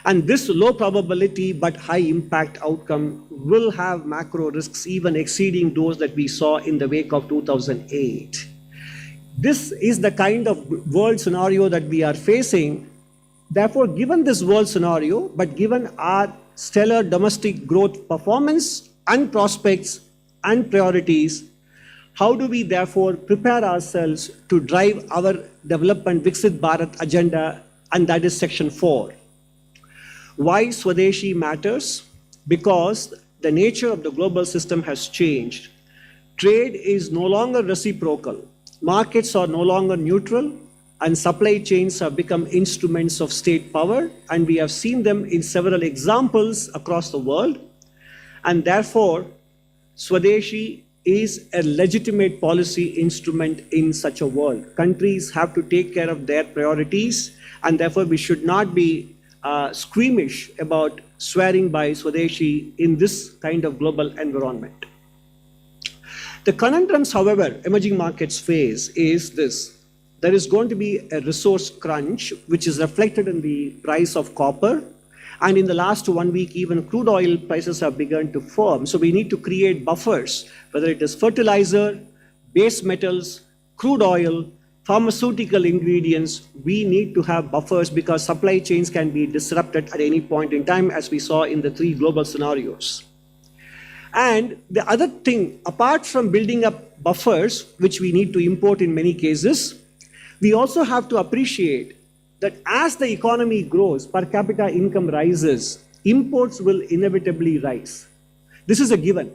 And this low probability but high impact outcome will have macro risks even exceeding those that we saw in the wake of 2008. This is the kind of world scenario that we are facing. Therefore, given this world scenario, but given our stellar domestic growth performance and prospects and priorities, how do we therefore prepare ourselves to drive our development Viksit Bharat agenda? And that is section 4. Why Swadeshi matters? Because the nature of the global system has changed. Trade is no longer reciprocal. Markets are no longer neutral, and supply chains have become instruments of state power, and we have seen them in several examples across the world. And therefore, Swadeshi is a legitimate policy instrument in such a world. Countries have to take care of their priorities, and therefore we should not be squeamish about swearing by Swadeshi in this kind of global environment. The conundrums, however, emerging markets face is this. There is going to be a resource crunch, which is reflected in the price of copper. And in the last 1 week, even crude oil prices have begun to firm. So we need to create buffers, whether it is fertilizer, base metals, crude oil, pharmaceutical ingredients. We need to have buffers because supply chains can be disrupted at any point in time, as we saw in the 3 global scenarios. And the other thing, apart from building up buffers, which we need to import in many cases, we also have to appreciate that as the economy grows, per capita income rises, imports will inevitably rise. This is a given.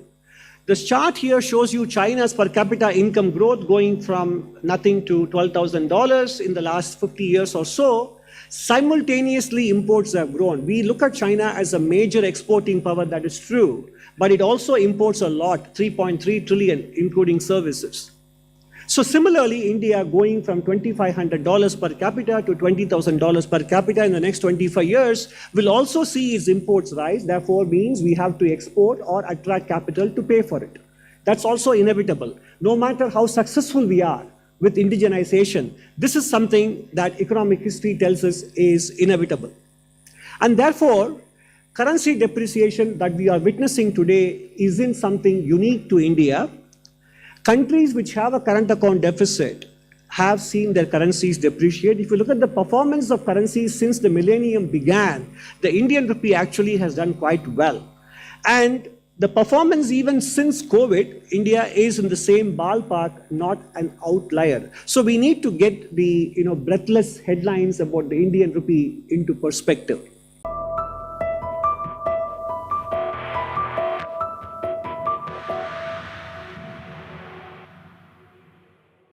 This chart here shows you China's per capita income growth going from nothing to $12,000 in the last 50 years or so. Simultaneously, imports have grown. We look at China as a major exporting power, that is true, but it also imports a lot, 3.3 trillion, including services. So similarly, India going from $2,500 per capita to $20,000 per capita in the next 25 years will also see its imports rise. Therefore, means we have to export or attract capital to pay for it. That's also inevitable. No matter how successful we are with indigenization, this is something that economic history tells us is inevitable. And therefore, currency depreciation that we are witnessing today isn't something unique to India. Countries which have a current account deficit have seen their currencies depreciate. If you look at the performance of currencies since the millennium began, the Indian rupee actually has done quite well. And the performance even since COVID, India is in the same ballpark, not an outlier. So we need to get the breathless headlines about the Indian rupee into perspective.